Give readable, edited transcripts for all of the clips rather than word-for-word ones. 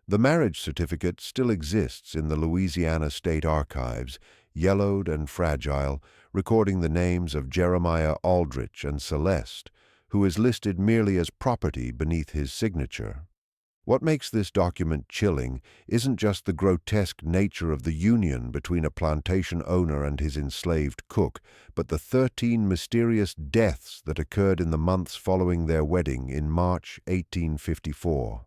The marriage certificate still exists in the Louisiana State Archives, yellowed and fragile, recording the names of Jeremiah Aldrich and Celeste, who is listed merely as property beneath his signature. What makes this document chilling isn't just the grotesque nature of the union between a plantation owner and his enslaved cook, but the 13 mysterious deaths that occurred in the months following their wedding in March 1854.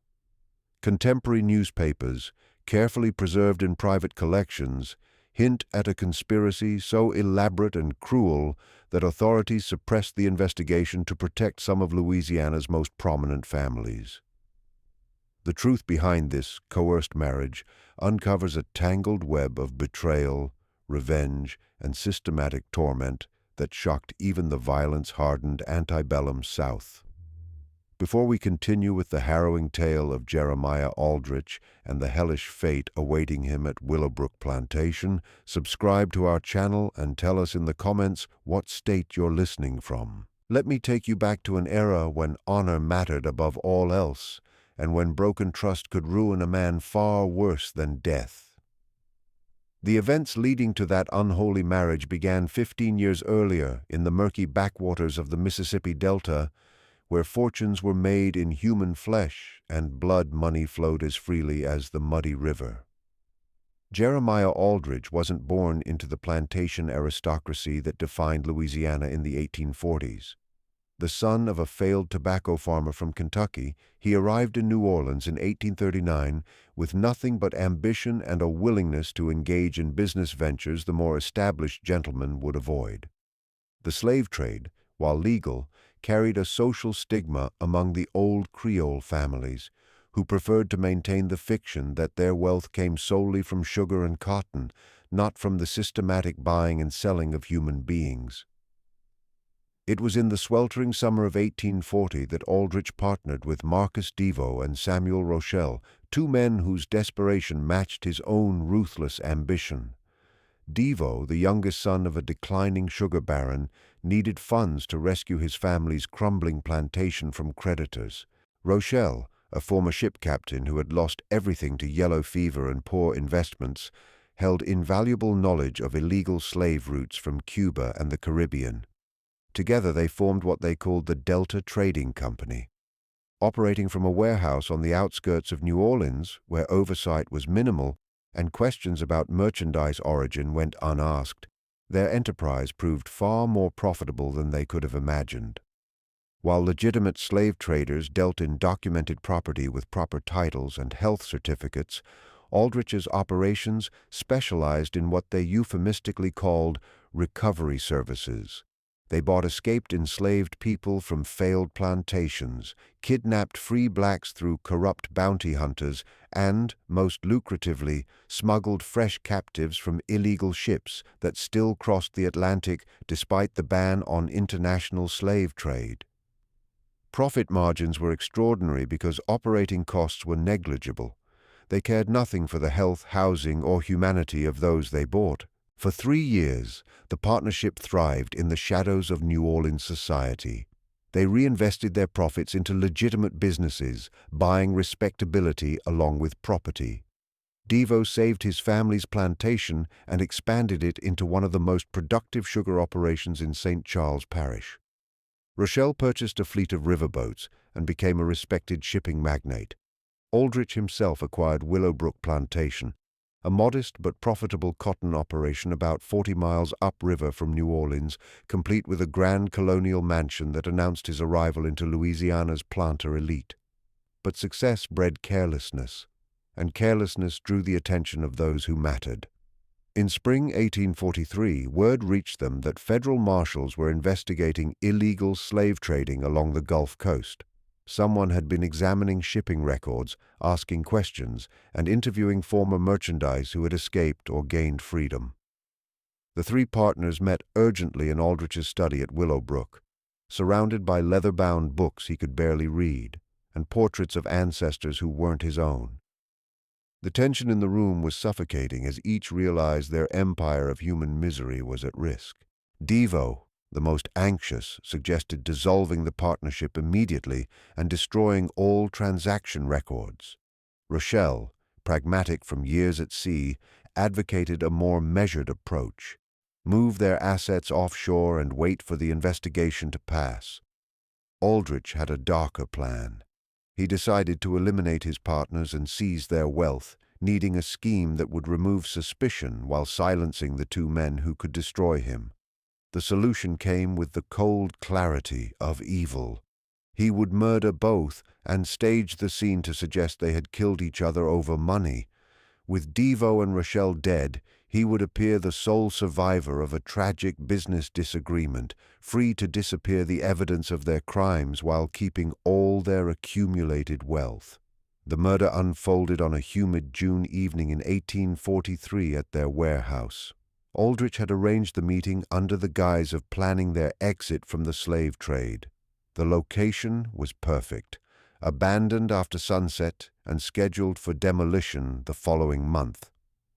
Contemporary newspapers, carefully preserved in private collections, hint at a conspiracy so elaborate and cruel that authorities suppressed the investigation to protect some of Louisiana's most prominent families. The truth behind this coerced marriage uncovers a tangled web of betrayal, revenge, and systematic torment that shocked even the violence-hardened antebellum South. Before we continue with the harrowing tale of Jeremiah Aldrich and the hellish fate awaiting him at Willowbrook Plantation, subscribe to our channel and tell us in the comments what state you're listening from. Let me take you back to an era when honor mattered above all else, and when broken trust could ruin a man far worse than death. The events leading to that unholy marriage began 15 years earlier in the murky backwaters of the Mississippi Delta, where fortunes were made in human flesh and blood money flowed as freely as the muddy river. Jeremiah Aldrich wasn't born into the plantation aristocracy that defined Louisiana in the 1840s. The son of a failed tobacco farmer from Kentucky, he arrived in New Orleans in 1839 with nothing but ambition and a willingness to engage in business ventures the more established gentlemen would avoid. The slave trade, while legal, carried a social stigma among the old Creole families, who preferred to maintain the fiction that their wealth came solely from sugar and cotton, not from the systematic buying and selling of human beings. It was in the sweltering summer of 1840 that Aldrich partnered with Marcus Devo and Samuel Rochelle, two men whose desperation matched his own ruthless ambition. Devo, the youngest son of a declining sugar baron, needed funds to rescue his family's crumbling plantation from creditors. Rochelle, a former ship captain who had lost everything to yellow fever and poor investments, held invaluable knowledge of illegal slave routes from Cuba and the Caribbean. Together they formed what they called the Delta Trading Company. Operating from a warehouse on the outskirts of New Orleans, where oversight was minimal, and questions about merchandise origin went unasked, their enterprise proved far more profitable than they could have imagined. While legitimate slave traders dealt in documented property with proper titles and health certificates, Aldrich's operations specialized in what they euphemistically called recovery services. They bought escaped enslaved people from failed plantations, kidnapped free blacks through corrupt bounty hunters, and, most lucratively, smuggled fresh captives from illegal ships that still crossed the Atlantic despite the ban on international slave trade. Profit margins were extraordinary because operating costs were negligible. They cared nothing for the health, housing, or humanity of those they bought. For 3 years, the partnership thrived in the shadows of New Orleans society. They reinvested their profits into legitimate businesses, buying respectability along with property. Devo saved his family's plantation and expanded it into one of the most productive sugar operations in St. Charles Parish. Rochelle purchased a fleet of riverboats and became a respected shipping magnate. Aldrich himself acquired Willowbrook Plantation, a modest but profitable cotton operation about 40 miles upriver from New Orleans, complete with a grand colonial mansion that announced his arrival into Louisiana's planter elite. But success bred carelessness, and carelessness drew the attention of those who mattered. In spring 1843, word reached them that federal marshals were investigating illegal slave trading along the Gulf Coast. Someone had been examining shipping records, asking questions, and interviewing former merchandise who had escaped or gained freedom. The three partners met urgently in Aldrich's study at Willowbrook, surrounded by leather-bound books he could barely read, and portraits of ancestors who weren't his own. The tension in the room was suffocating as each realized their empire of human misery was at risk. Devo, the most anxious, suggested dissolving the partnership immediately and destroying all transaction records. Rochelle, pragmatic from years at sea, advocated a more measured approach. Move their assets offshore and wait for the investigation to pass. Aldrich had a darker plan. He decided to eliminate his partners and seize their wealth, needing a scheme that would remove suspicion while silencing the two men who could destroy him. The solution came with the cold clarity of evil. He would murder both and stage the scene to suggest they had killed each other over money. With Devo and Rochelle dead, he would appear the sole survivor of a tragic business disagreement, free to disappear the evidence of their crimes while keeping all their accumulated wealth. The murder unfolded on a humid June evening in 1843 at their warehouse. Aldrich had arranged the meeting under the guise of planning their exit from the slave trade. The location was perfect, abandoned after sunset and scheduled for demolition the following month.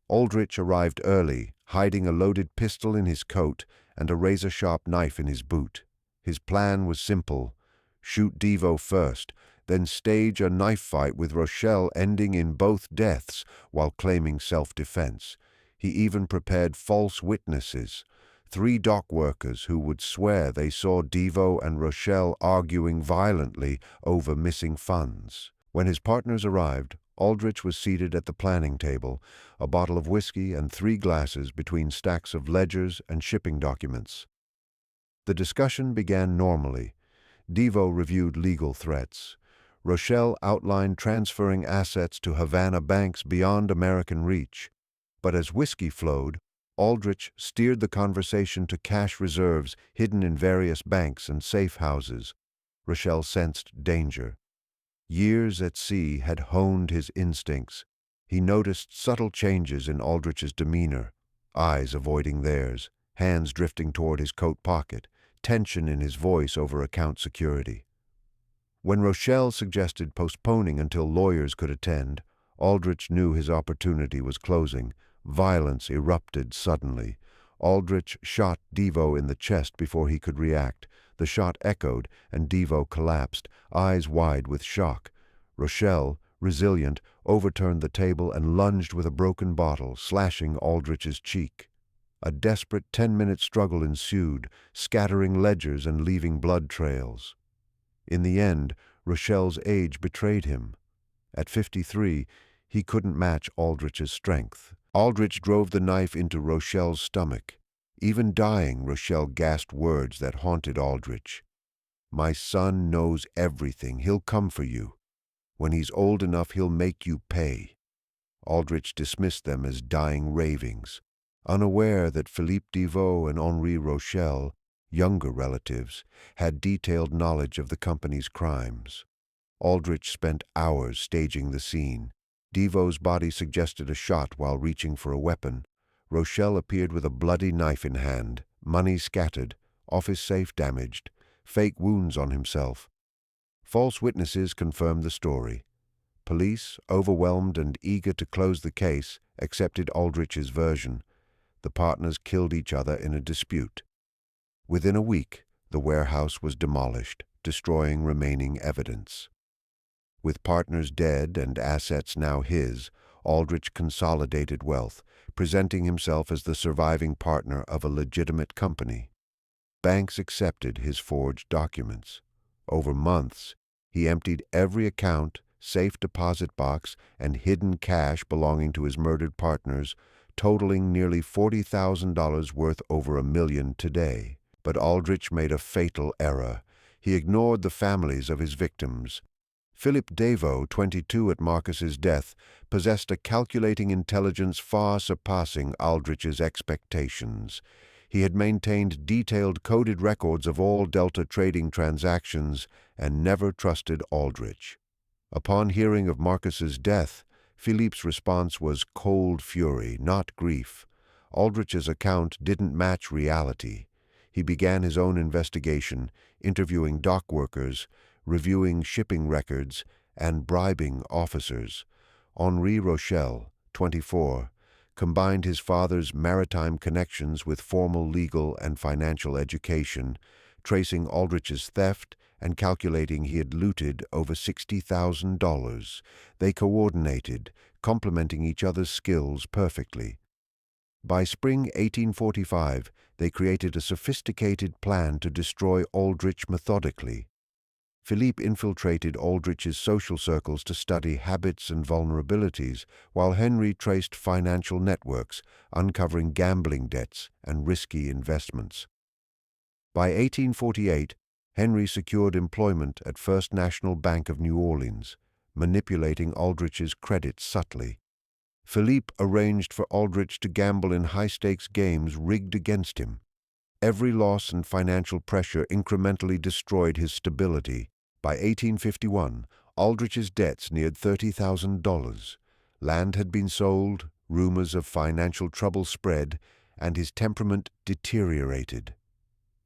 Aldrich arrived early, hiding a loaded pistol in his coat and a razor-sharp knife in his boot. His plan was simple: shoot Devo first, then stage a knife fight with Rochelle ending in both deaths while claiming self-defense. He even prepared false witnesses, 3 dock workers who would swear they saw Devo and Rochelle arguing violently over missing funds. When his partners arrived, Aldrich was seated at the planning table, a bottle of whiskey and 3 glasses between stacks of ledgers and shipping documents. The discussion began normally. Devo reviewed legal threats. Rochelle outlined transferring assets to Havana banks beyond American reach. But as whiskey flowed, Aldrich steered the conversation to cash reserves hidden in various banks and safe houses. Rochelle sensed danger. Years at sea had honed his instincts. He noticed subtle changes in Aldrich's demeanor, eyes avoiding theirs, hands drifting toward his coat pocket, tension in his voice over account security. When Rochelle suggested postponing until lawyers could attend, Aldrich knew his opportunity was closing. Violence erupted suddenly. Aldrich shot Devo in the chest before he could react. The shot echoed, and Devo collapsed, eyes wide with shock. Rochelle, resilient, overturned the table and lunged with a broken bottle, slashing Aldrich's cheek. A desperate 10-minute struggle ensued, scattering ledgers and leaving blood trails. In the end, Rochelle's age betrayed him. At 53, he couldn't match Aldrich's strength. Aldrich drove the knife into Rochelle's stomach. Even dying, Rochelle gasped words that haunted Aldrich. "My son knows everything. He'll come for you. When he's old enough, he'll make you pay." Aldrich dismissed them as dying ravings, unaware that Philippe Deveau and Henri Rochelle, younger relatives, had detailed knowledge of the company's crimes. Aldrich spent hours staging the scene. Devo's body suggested a shot while reaching for a weapon. Rochelle appeared with a bloody knife in hand, money scattered, office safe damaged, fake wounds on himself. False witnesses confirmed the story. Police, overwhelmed and eager to close the case, accepted Aldrich's version. The partners killed each other in a dispute. Within a week, the warehouse was demolished, destroying remaining evidence. With partners dead and assets now his, Aldrich consolidated wealth, presenting himself as the surviving partner of a legitimate company. Banks accepted his forged documents. Over months, he emptied every account, safe deposit box, and hidden cash belonging to his murdered partners, totaling nearly $40,000 worth over $1 million today. But Aldrich made a fatal error. He ignored the families of his victims. Philippe Deveau, 22 at Marcus's death, possessed a calculating intelligence far surpassing Aldrich's expectations. He had maintained detailed coded records of all Delta trading transactions and never trusted Aldrich. Upon hearing of Marcus's death, Philippe's response was cold fury, not grief. Aldrich's account didn't match reality. He began his own investigation, interviewing dock workers, reviewing shipping records, and bribing officers. Henri Rochelle, 24, combined his father's maritime connections with formal legal and financial education, tracing Aldrich's theft and calculating he had looted over $60,000. They coordinated, complementing each other's skills perfectly. By spring 1845, they created a sophisticated plan to destroy Aldrich methodically. Philippe infiltrated Aldrich's social circles to study habits and vulnerabilities, while Henry traced financial networks, uncovering gambling debts and risky investments. By 1848, Henry secured employment at First National Bank of New Orleans, manipulating Aldrich's credit subtly. Philippe arranged for Aldrich to gamble in high-stakes games rigged against him. Every loss and financial pressure incrementally destroyed his stability. By 1851, Aldrich's debts neared $30,000. Land had been sold, rumors of financial trouble spread, and his temperament deteriorated.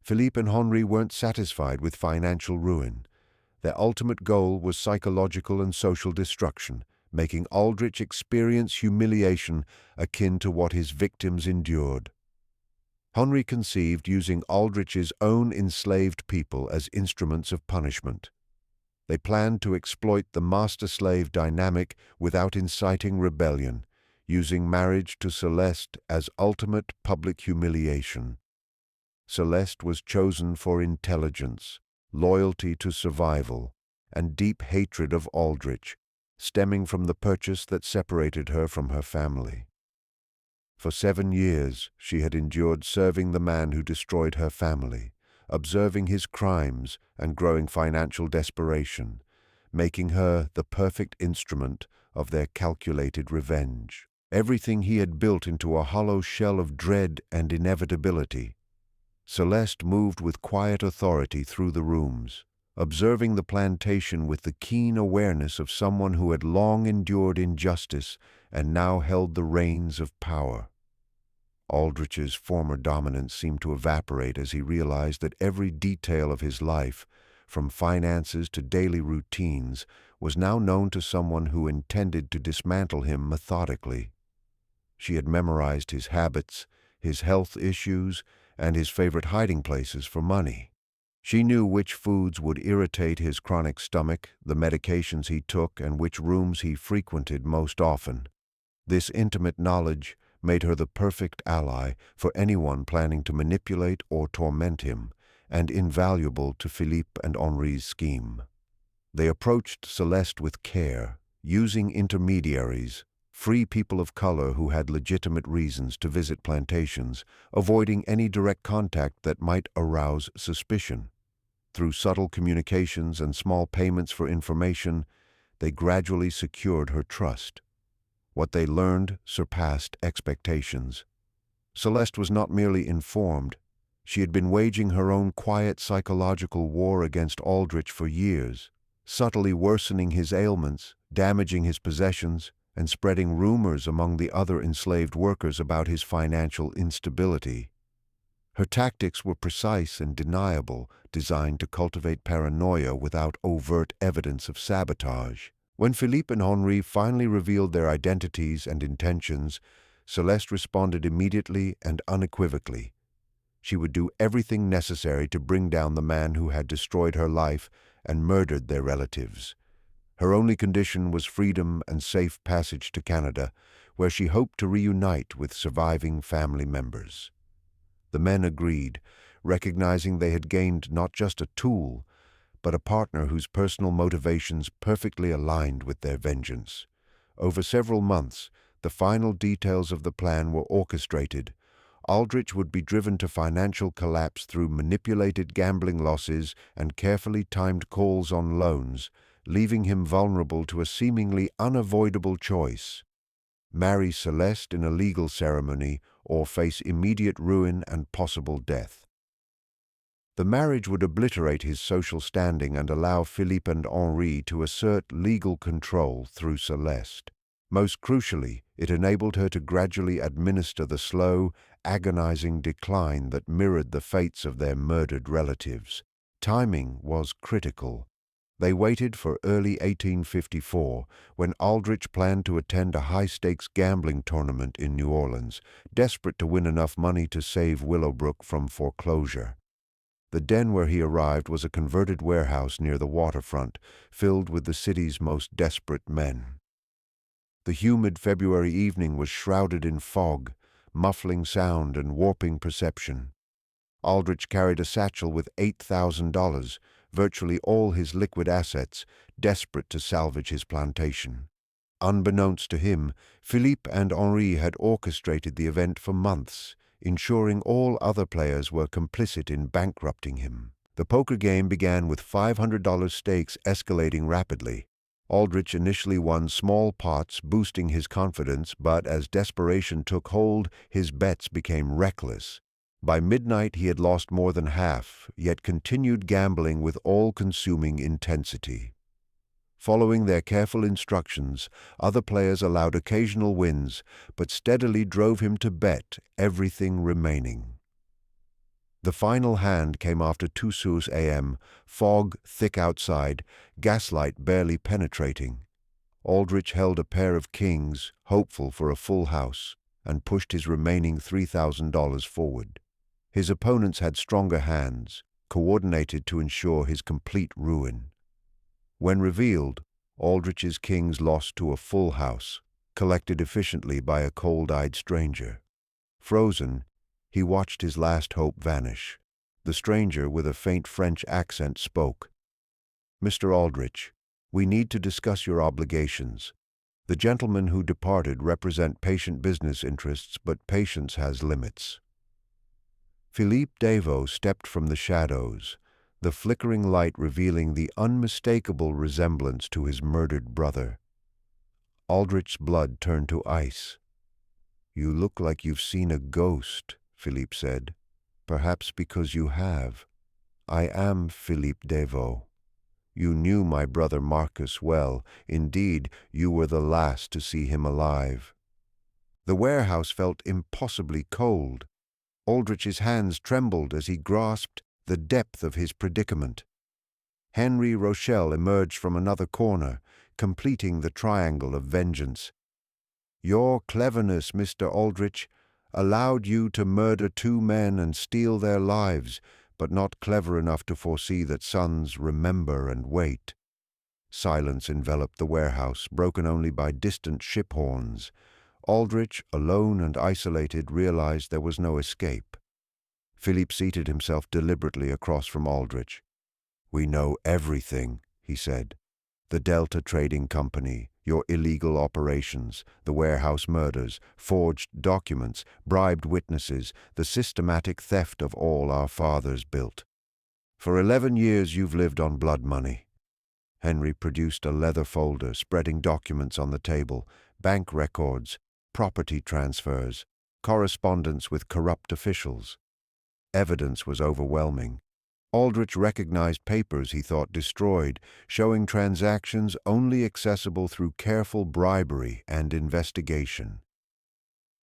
Philippe and Henri weren't satisfied with financial ruin. Their ultimate goal was psychological and social destruction, making Aldrich experience humiliation akin to what his victims endured. Henri conceived using Aldrich's own enslaved people as instruments of punishment. They planned to exploit the master-slave dynamic without inciting rebellion, using marriage to Celeste as ultimate public humiliation. Celeste was chosen for intelligence, loyalty to survival, and deep hatred of Aldrich, stemming from the purchase that separated her from her family. For 7 years, she had endured serving the man who destroyed her family, observing his crimes and growing financial desperation, making her the perfect instrument of their calculated revenge. Everything he had built into a hollow shell of dread and inevitability. Celeste moved with quiet authority through the rooms, observing the plantation with the keen awareness of someone who had long endured injustice and now held the reins of power. Aldrich's former dominance seemed to evaporate as he realized that every detail of his life, from finances to daily routines, was now known to someone who intended to dismantle him methodically. She had memorized his habits, his health issues, and his favorite hiding places for money. She knew which foods would irritate his chronic stomach, the medications he took, and which rooms he frequented most often. This intimate knowledge made her the perfect ally for anyone planning to manipulate or torment him, and invaluable to Philippe and Henri's scheme. They approached Celeste with care, using intermediaries, free people of color who had legitimate reasons to visit plantations, avoiding any direct contact that might arouse suspicion. Through subtle communications and small payments for information, they gradually secured her trust. What they learned surpassed expectations. Celeste was not merely informed. She had been waging her own quiet psychological war against Aldrich for years, subtly worsening his ailments, damaging his possessions, and spreading rumors among the other enslaved workers about his financial instability. Her tactics were precise and deniable, designed to cultivate paranoia without overt evidence of sabotage. When Philippe and Henri finally revealed their identities and intentions, Celeste responded immediately and unequivocally. She would do everything necessary to bring down the man who had destroyed her life and murdered their relatives. Her only condition was freedom and safe passage to Canada, where she hoped to reunite with surviving family members. The men agreed, recognizing they had gained not just a tool, but a partner whose personal motivations perfectly aligned with their vengeance. Over several months, the final details of the plan were orchestrated. Aldrich would be driven to financial collapse through manipulated gambling losses and carefully timed calls on loans, leaving him vulnerable to a seemingly unavoidable choice: marry Celeste in a legal ceremony or face immediate ruin and possible death. The marriage would obliterate his social standing and allow Philippe and Henri to assert legal control through Celeste. Most crucially, it enabled her to gradually administer the slow, agonizing decline that mirrored the fates of their murdered relatives. Timing was critical. They waited for early 1854, when Aldrich planned to attend a high-stakes gambling tournament in New Orleans, desperate to win enough money to save Willowbrook from foreclosure. The den where he arrived was a converted warehouse near the waterfront, filled with the city's most desperate men. The humid February evening was shrouded in fog, muffling sound and warping perception. Aldrich carried a satchel with $8,000, virtually all his liquid assets, desperate to salvage his plantation. Unbeknownst to him, Philippe and Henri had orchestrated the event for months, ensuring all other players were complicit in bankrupting him. The poker game began with $500 stakes escalating rapidly. Aldrich initially won small pots, boosting his confidence, but as desperation took hold, his bets became reckless. By midnight he had lost more than half, yet continued gambling with all-consuming intensity. Following their careful instructions, other players allowed occasional wins, but steadily drove him to bet everything remaining. The final hand came after 2 a.m., fog thick outside, gaslight barely penetrating. Aldrich held a pair of kings, hopeful for a full house, and pushed his remaining $3,000 forward. His opponents had stronger hands, coordinated to ensure his complete ruin. When revealed, Aldrich's kings lost to a full house, collected efficiently by a cold-eyed stranger. Frozen, he watched his last hope vanish. The stranger, with a faint French accent, spoke. "Mr. Aldrich, we need to discuss your obligations. The gentlemen who departed represent patient business interests, but patience has limits." Philippe Devaux stepped from the shadows, the flickering light revealing the unmistakable resemblance to his murdered brother. Aldrich's blood turned to ice. "You look like you've seen a ghost," Philippe said. "Perhaps because you have. I am Philippe Devaux. You knew my brother Marcus well. Indeed, you were the last to see him alive." The warehouse felt impossibly cold. Aldrich's hands trembled as he grasped the depth of his predicament. Henry Rochelle emerged from another corner, completing the triangle of vengeance. "Your cleverness, Mr. Aldrich, allowed you to murder 2 men and steal their lives, but not clever enough to foresee that sons remember and wait." Silence enveloped the warehouse, broken only by distant ship horns. Aldrich, alone and isolated, realized there was no escape. Philippe seated himself deliberately across from Aldrich. "We know everything," he said. "The Delta Trading Company, your illegal operations, the warehouse murders, forged documents, bribed witnesses, the systematic theft of all our fathers built. For 11 years you've lived on blood money." Henry produced a leather folder, spreading documents on the table, bank records, property transfers, correspondence with corrupt officials. Evidence was overwhelming. Aldrich recognized papers he thought destroyed, showing transactions only accessible through careful bribery and investigation.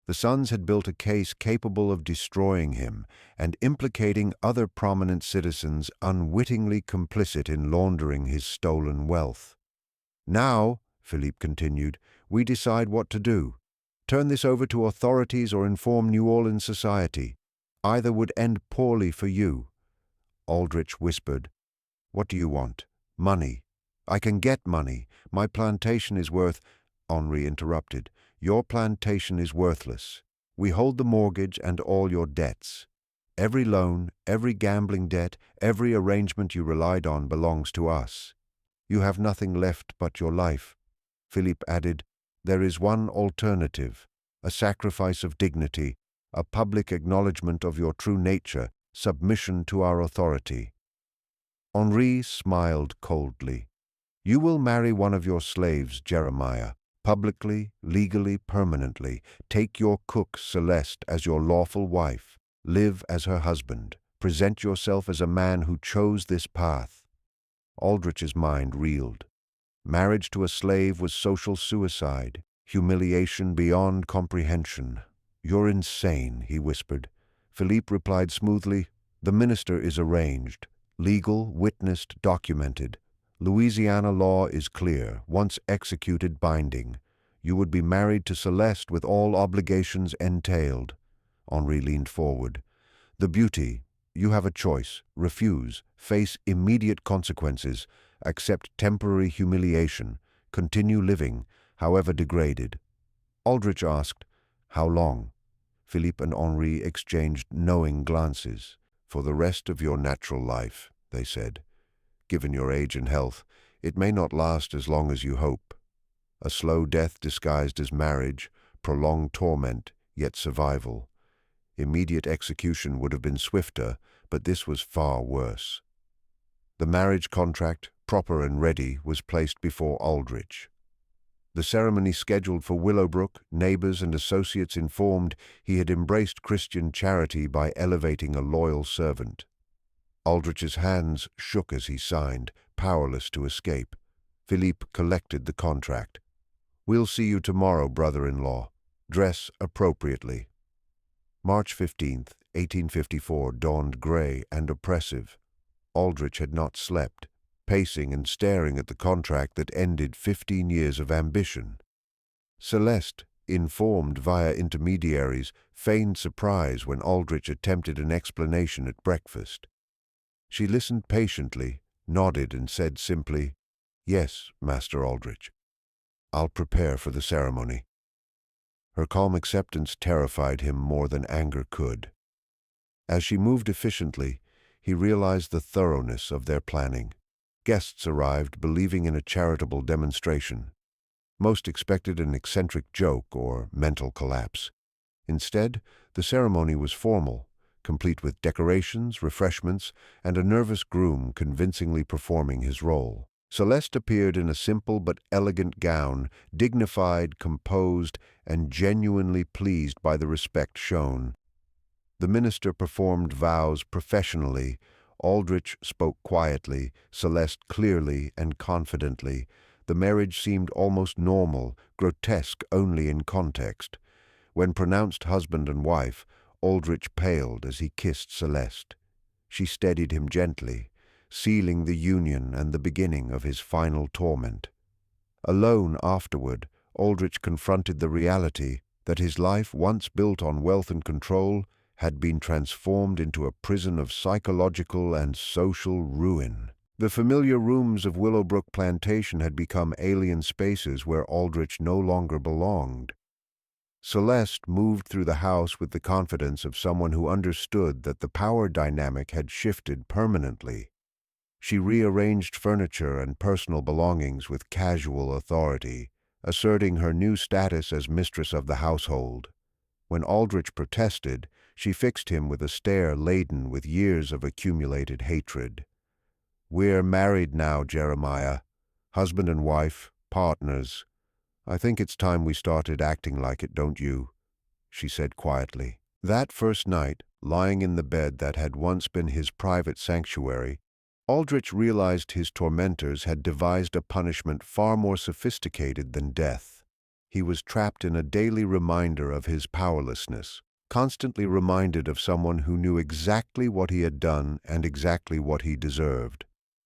The sons had built a case capable of destroying him and implicating other prominent citizens unwittingly complicit in laundering his stolen wealth. "Now," Philippe continued, "we decide what to do. Turn this over to authorities or inform New Orleans society. Either would end poorly for you." Aldrich whispered, "What do you want?" "Money. I can get money. My plantation is worth—" Henri interrupted. "Your plantation is worthless. We hold the mortgage and all your debts. Every loan, every gambling debt, every arrangement you relied on belongs to us. You have nothing left but your life." Philippe added, "There is one alternative, a sacrifice of dignity, a public acknowledgement of your true nature, submission to our authority." Henri smiled coldly. "You will marry one of your slaves, Jeremiah, publicly, legally, permanently. Take your cook, Celeste, as your lawful wife. Live as her husband. Present yourself as a man who chose this path." Aldrich's mind reeled. Marriage to a slave was social suicide, humiliation beyond comprehension. "You're insane," he whispered. Philippe replied smoothly, "The minister is arranged. Legal, witnessed, documented. Louisiana law is clear, once executed binding. You would be married to Celeste with all obligations entailed." Henri leaned forward. "The beauty, You have a choice. Refuse. Face immediate consequences. Accept temporary humiliation. Continue living, however degraded. Aldrich asked, "How long?" Philippe and Henri exchanged knowing glances. "For the rest of your natural life," they said. "Given your age and health, it may not last as long as you hope. A slow death disguised as marriage, prolonged torment, yet survival. Immediate execution would have been swifter, but this was far worse." The marriage contract, proper and ready, was placed before Aldrich. The ceremony scheduled for Willowbrook, neighbors and associates informed he had embraced Christian charity by elevating a loyal servant. Aldrich's hands shook as he signed, powerless to escape. Philippe collected the contract. "We'll see you tomorrow, brother-in-law. Dress appropriately." March 15th, 1854 dawned gray and oppressive. Aldrich had not slept, pacing and staring at the contract that ended 15 years of ambition. Celeste, informed via intermediaries, feigned surprise when Aldrich attempted an explanation at breakfast. She listened patiently, nodded and said simply, "Yes, Master Aldrich. I'll prepare for the ceremony." Her calm acceptance terrified him more than anger could. As she moved efficiently, he realized the thoroughness of their planning. Guests arrived believing in a charitable demonstration. Most expected an eccentric joke or mental collapse. Instead, the ceremony was formal, complete with decorations, refreshments, and a nervous groom convincingly performing his role. Celeste appeared in a simple but elegant gown, dignified, composed, and genuinely pleased by the respect shown. The minister performed vows professionally. Aldrich spoke quietly, Celeste clearly and confidently. The marriage seemed almost normal, grotesque only in context. When pronounced husband and wife, Aldrich paled as he kissed Celeste. She steadied him gently, sealing the union and the beginning of his final torment. Alone afterward, Aldrich confronted the reality that his life, once built on wealth and control, had been transformed into a prison of psychological and social ruin. The familiar rooms of Willowbrook Plantation had become alien spaces where Aldrich no longer belonged. Celeste moved through the house with the confidence of someone who understood that the power dynamic had shifted permanently. She rearranged furniture and personal belongings with casual authority, asserting her new status as mistress of the household. When Aldrich protested, she fixed him with a stare laden with years of accumulated hatred. "We're married now, Jeremiah. Husband and wife, partners. I think it's time we started acting like it, don't you?" she said quietly. That first night, lying in the bed that had once been his private sanctuary, Aldrich realized his tormentors had devised a punishment far more sophisticated than death. He was trapped in a daily reminder of his powerlessness, constantly reminded of someone who knew exactly what he had done and exactly what he deserved.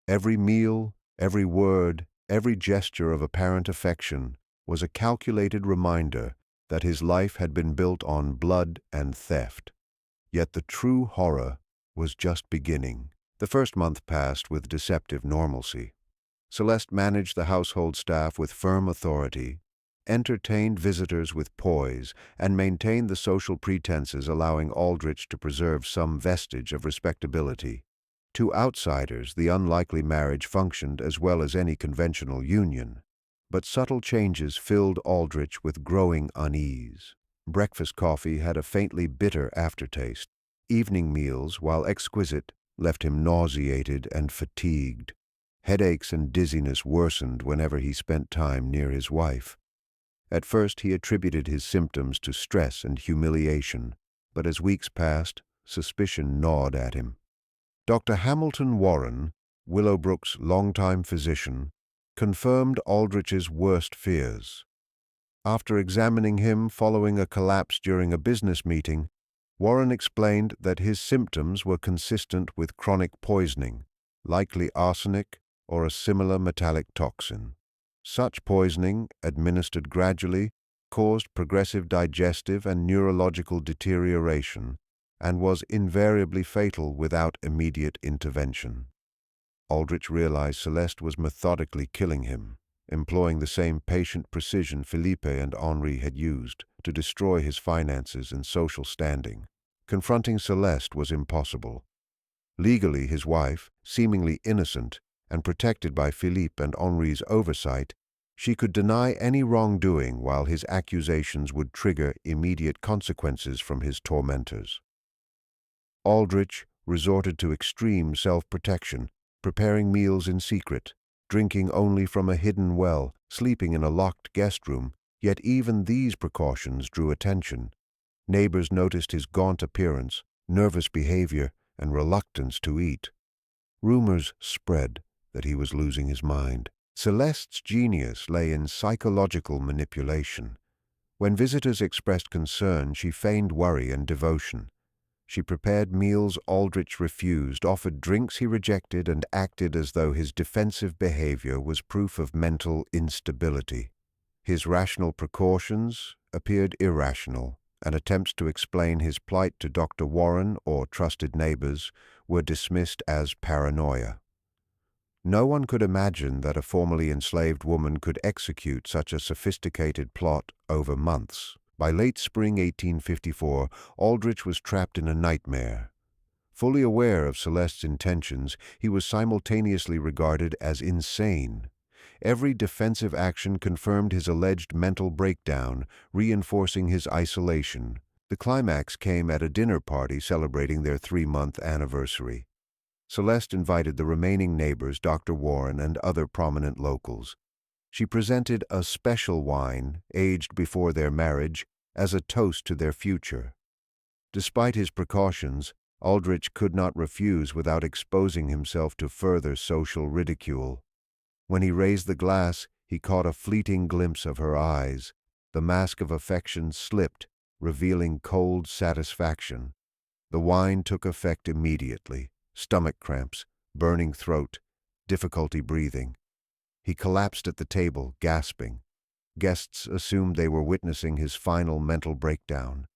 Every meal, every word, every gesture of apparent affection was a calculated reminder that his life had been built on blood and theft. Yet the true horror was just beginning. The first month passed with deceptive normalcy. Celeste managed the household staff with firm authority, entertained visitors with poise, and maintained the social pretenses allowing Aldrich to preserve some vestige of respectability. To outsiders, the unlikely marriage functioned as well as any conventional union. But subtle changes filled Aldrich with growing unease. Breakfast coffee had a faintly bitter aftertaste. Evening meals, while exquisite, left him nauseated and fatigued. Headaches and dizziness worsened whenever he spent time near his wife. At first he attributed his symptoms to stress and humiliation, but as weeks passed, suspicion gnawed at him. Dr. Hamilton Warren, Willowbrook's longtime physician, confirmed Aldrich's worst fears. After examining him following a collapse during a business meeting, Warren explained that his symptoms were consistent with chronic poisoning, likely arsenic or a similar metallic toxin. Such poisoning, administered gradually, caused progressive digestive and neurological deterioration, and was invariably fatal without immediate intervention. Aldrich realized Celeste was methodically killing him, employing the same patient precision Philippe and Henri had used to destroy his finances and social standing. Confronting Celeste was impossible. Legally, his wife, seemingly innocent and protected by Philippe and Henri's oversight, she could deny any wrongdoing while his accusations would trigger immediate consequences from his tormentors. Aldrich resorted to extreme self-protection, preparing meals in secret, drinking only from a hidden well, sleeping in a locked guest room, yet even these precautions drew attention. Neighbors noticed his gaunt appearance, nervous behavior, and reluctance to eat. Rumors spread that he was losing his mind. Celeste's genius lay in psychological manipulation. When visitors expressed concern, she feigned worry and devotion. She prepared meals Aldrich refused, offered drinks he rejected, and acted as though his defensive behavior was proof of mental instability. His rational precautions appeared irrational, and attempts to explain his plight to Dr. Warren or trusted neighbors were dismissed as paranoia. No one could imagine that a formerly enslaved woman could execute such a sophisticated plot over months. By late spring 1854, Aldrich was trapped in a nightmare. Fully aware of Celeste's intentions, he was simultaneously regarded as insane. Every defensive action confirmed his alleged mental breakdown, reinforcing his isolation. The climax came at a dinner party celebrating their 3-month anniversary. Celeste invited the remaining neighbors, Dr. Warren, and other prominent locals. She presented a special wine, aged before their marriage, as a toast to their future. Despite his precautions, Aldrich could not refuse without exposing himself to further social ridicule. When he raised the glass, he caught a fleeting glimpse of her eyes. The mask of affection slipped, revealing cold satisfaction. The wine took effect immediately. Stomach cramps, burning throat, difficulty breathing. He collapsed at the table, gasping. Guests assumed they were witnessing his final mental breakdown.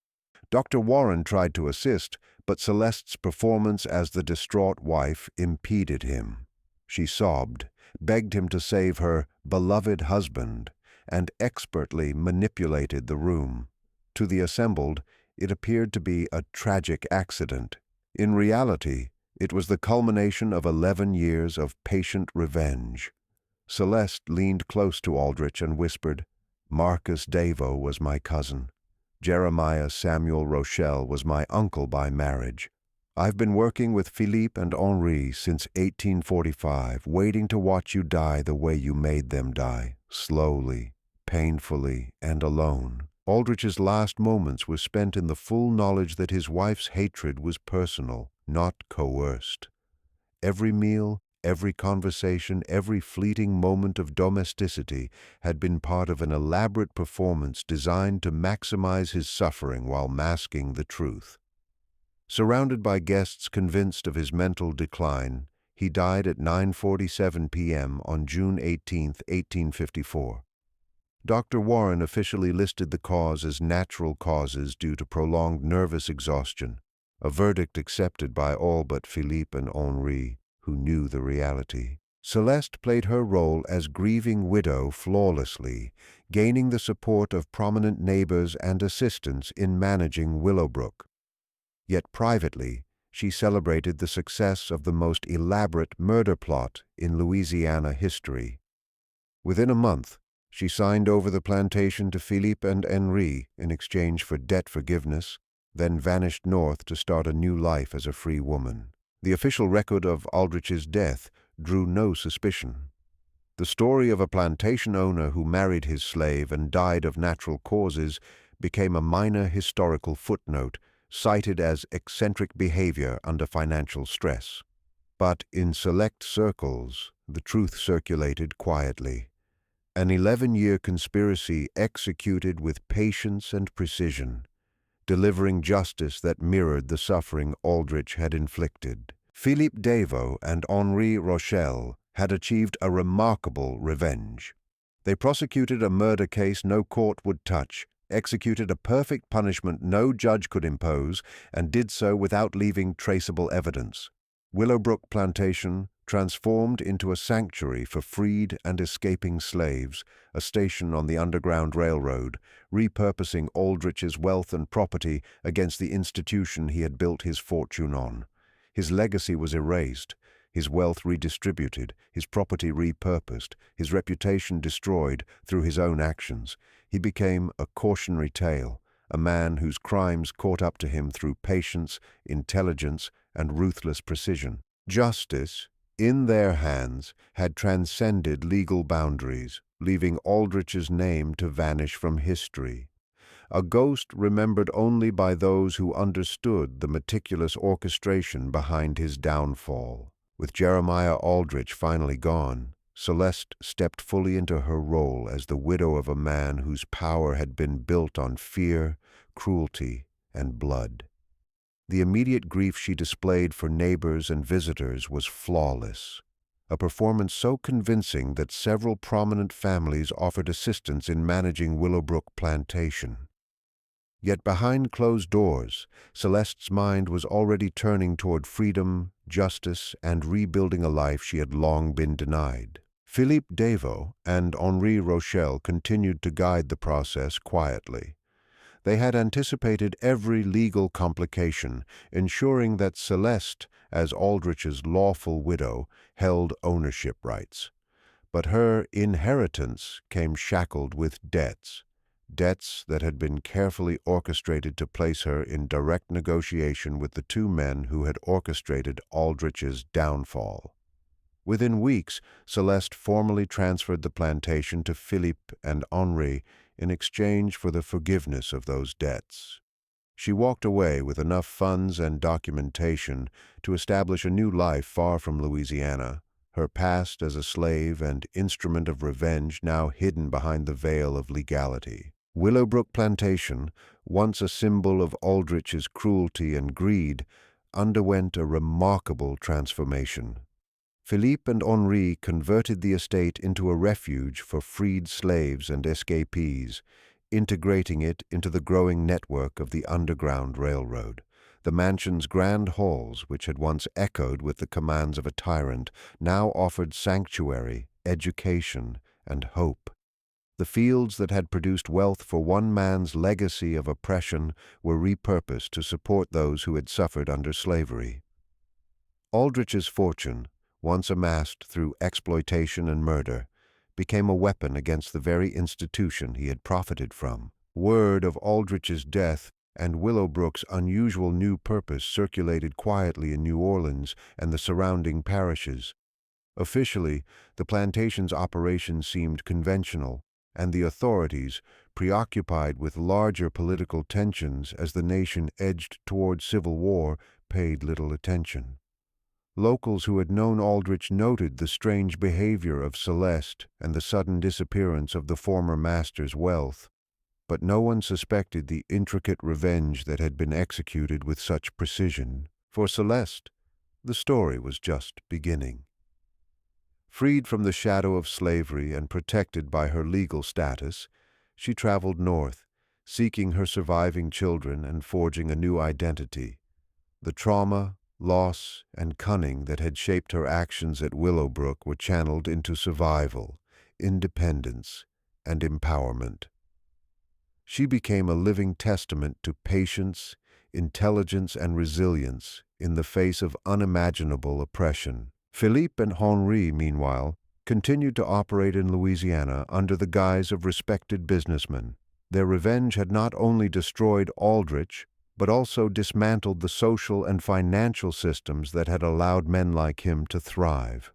Dr. Warren tried to assist, but Celeste's performance as the distraught wife impeded him. She sobbed, begged him to save her beloved husband, and expertly manipulated the room. To the assembled, it appeared to be a tragic accident. In reality, it was the culmination of 11 years of patient revenge. Celeste leaned close to Aldrich and whispered, "Marcus Devo was my cousin. Jeremiah Samuel Rochelle was my uncle by marriage. I've been working with Philippe and Henri since 1845, waiting to watch you die the way you made them die, slowly, painfully, and alone." Aldrich's last moments were spent in the full knowledge that his wife's hatred was personal, not coerced. Every meal, every conversation, every fleeting moment of domesticity had been part of an elaborate performance designed to maximize his suffering while masking the truth. Surrounded by guests convinced of his mental decline, he died at 9:47 p.m. on June 18, 1854. Dr. Warren officially listed the cause as natural causes due to prolonged nervous exhaustion, a verdict accepted by all but Philippe and Henri, who knew the reality. Celeste played her role as grieving widow flawlessly, gaining the support of prominent neighbors and assistants in managing Willowbrook. Yet privately, she celebrated the success of the most elaborate murder plot in Louisiana history. Within a month, she signed over the plantation to Philippe and Henri in exchange for debt forgiveness, then vanished north to start a new life as a free woman. The official record of Aldrich's death drew no suspicion. The story of a plantation owner who married his slave and died of natural causes became a minor historical footnote, cited as eccentric behavior under financial stress. But in select circles, the truth circulated quietly. An 11-year conspiracy executed with patience and precision, delivering justice that mirrored the suffering Aldrich had inflicted. Philippe Devo and Henri Rochelle had achieved a remarkable revenge. They prosecuted a murder case no court would touch, executed a perfect punishment no judge could impose, and did so without leaving traceable evidence. Willowbrook Plantation transformed into a sanctuary for freed and escaping slaves, a station on the Underground Railroad, repurposing Aldrich's wealth and property against the institution he had built his fortune on. His legacy was erased, his wealth redistributed, his property repurposed, his reputation destroyed through his own actions. He became a cautionary tale, a man whose crimes caught up to him through patience, intelligence, and ruthless precision. Justice, in their hands, had transcended legal boundaries, leaving Aldrich's name to vanish from history. A ghost remembered only by those who understood the meticulous orchestration behind his downfall. With Jeremiah Aldrich finally gone, Celeste stepped fully into her role as the widow of a man whose power had been built on fear, cruelty, and blood. The immediate grief she displayed for neighbors and visitors was flawless, a performance so convincing that several prominent families offered assistance in managing Willowbrook Plantation. Yet behind closed doors, Celeste's mind was already turning toward freedom, justice, and rebuilding a life she had long been denied. Philippe Deveau and Henri Rochelle continued to guide the process quietly. They had anticipated every legal complication, ensuring that Celeste, as Aldrich's lawful widow, held ownership rights. But her inheritance came shackled with debts that had been carefully orchestrated to place her in direct negotiation with the two men who had orchestrated Aldrich's downfall. Within weeks, Celeste formally transferred the plantation to Philippe and Henri in exchange for the forgiveness of those debts. She walked away with enough funds and documentation to establish a new life far from Louisiana, her past as a slave and instrument of revenge now hidden behind the veil of legality. Willowbrook Plantation, once a symbol of Aldrich's cruelty and greed, underwent a remarkable transformation. Philippe and Henri converted the estate into a refuge for freed slaves and escapees, integrating it into the growing network of the Underground Railroad. The mansion's grand halls, which had once echoed with the commands of a tyrant, now offered sanctuary, education, and hope. The fields that had produced wealth for one man's legacy of oppression were repurposed to support those who had suffered under slavery. Aldrich's fortune, once amassed through exploitation and murder, became a weapon against the very institution he had profited from. Word of Aldrich's death and Willowbrook's unusual new purpose circulated quietly in New Orleans and the surrounding parishes. Officially, the plantation's operation seemed conventional, and the authorities, preoccupied with larger political tensions as the nation edged toward civil war, paid little attention. Locals who had known Aldrich noted the strange behavior of Celeste and the sudden disappearance of the former master's wealth, but no one suspected the intricate revenge that had been executed with such precision. For Celeste, the story was just beginning. Freed from the shadow of slavery and protected by her legal status, she traveled north, seeking her surviving children and forging a new identity. The trauma, loss, and cunning that had shaped her actions at Willowbrook were channeled into survival, independence, and empowerment. She became a living testament to patience, intelligence, and resilience in the face of unimaginable oppression. Philippe and Henri, meanwhile, continued to operate in Louisiana under the guise of respected businessmen. Their revenge had not only destroyed Aldrich, but also dismantled the social and financial systems that had allowed men like him to thrive.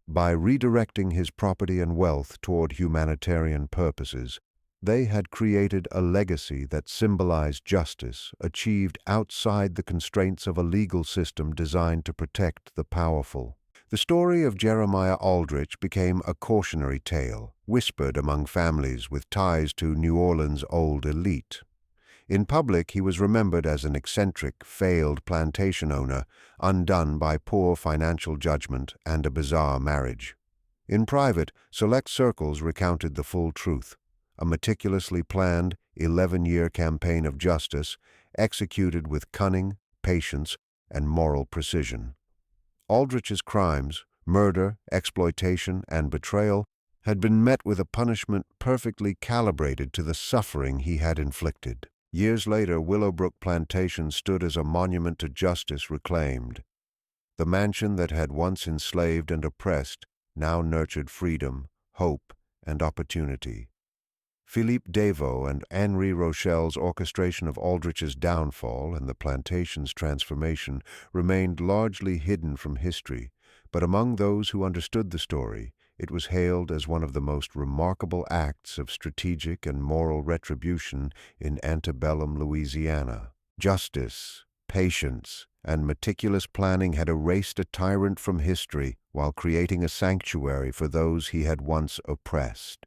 By redirecting his property and wealth toward humanitarian purposes, they had created a legacy that symbolized justice achieved outside the constraints of a legal system designed to protect the powerful. The story of Jeremiah Aldrich became a cautionary tale, whispered among families with ties to New Orleans' old elite. In public, he was remembered as an eccentric, failed plantation owner, undone by poor financial judgment and a bizarre marriage. In private, select circles recounted the full truth, a meticulously planned, 11-year campaign of justice executed with cunning, patience, and moral precision. Aldrich's crimes, murder, exploitation, and betrayal, had been met with a punishment perfectly calibrated to the suffering he had inflicted. Years later, Willowbrook Plantation stood as a monument to justice reclaimed. The mansion that had once enslaved and oppressed now nurtured freedom, hope, and opportunity. Philippe Davaux and Henri Rochel's orchestration of Aldrich's downfall and the plantation's transformation remained largely hidden from history, but among those who understood the story, it was hailed as one of the most remarkable acts of strategic and moral retribution in antebellum Louisiana. Justice, patience, and meticulous planning had erased a tyrant from history while creating a sanctuary for those he had once oppressed.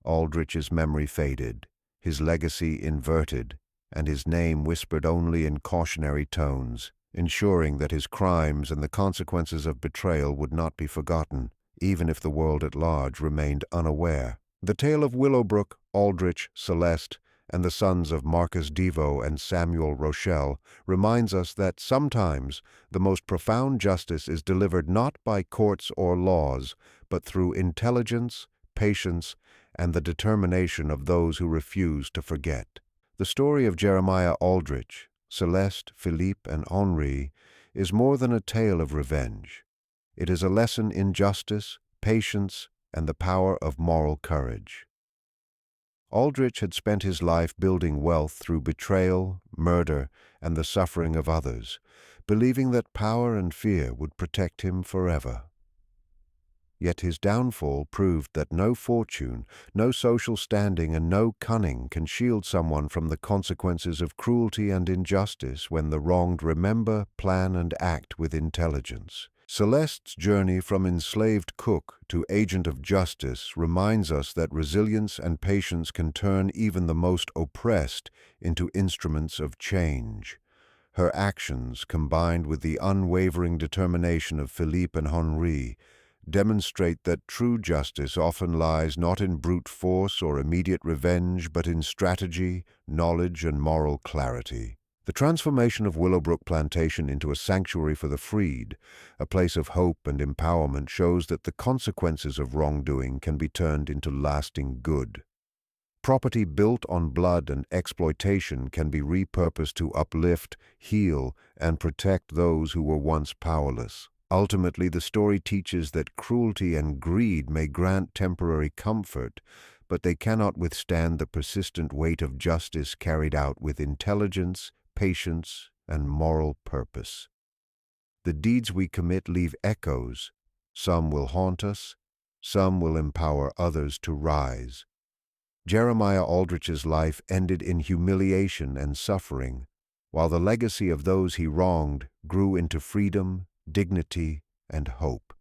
Aldrich's memory faded, his legacy inverted, and his name whispered only in cautionary tones, ensuring that his crimes and the consequences of betrayal would not be forgotten, even if the world at large remained unaware. The tale of Willowbrook, Aldrich, Celeste, and the sons of Marcus Devo and Samuel Rochelle reminds us that sometimes the most profound justice is delivered not by courts or laws, but through intelligence, patience, and the determination of those who refuse to forget. The story of Jeremiah Aldrich, Celeste, Philippe, and Henri is more than a tale of revenge. It is a lesson in justice, patience, and the power of moral courage. Aldrich had spent his life building wealth through betrayal, murder, and the suffering of others, believing that power and fear would protect him forever. Yet his downfall proved that no fortune, no social standing, and no cunning can shield someone from the consequences of cruelty and injustice when the wronged remember, plan, and act with intelligence. Celeste's journey from enslaved cook to agent of justice reminds us that resilience and patience can turn even the most oppressed into instruments of change. Her actions, combined with the unwavering determination of Philippe and Henri, demonstrate that true justice often lies not in brute force or immediate revenge, but in strategy, knowledge, and moral clarity. The transformation of Willowbrook Plantation into a sanctuary for the freed, a place of hope and empowerment, shows that the consequences of wrongdoing can be turned into lasting good. Property built on blood and exploitation can be repurposed to uplift, heal, and protect those who were once powerless. Ultimately, the story teaches that cruelty and greed may grant temporary comfort, but they cannot withstand the persistent weight of justice carried out with intelligence, patience, and moral purpose. The deeds we commit leave echoes. Some will haunt us, some will empower others to rise. Jeremiah Aldrich's life ended in humiliation and suffering, while the legacy of those he wronged grew into freedom, dignity, and hope.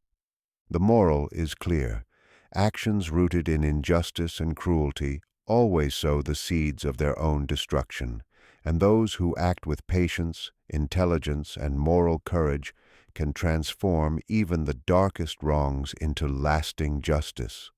The moral is clear. Actions rooted in injustice and cruelty always sow the seeds of their own destruction, and those who act with patience, intelligence, and moral courage can transform even the darkest wrongs into lasting justice.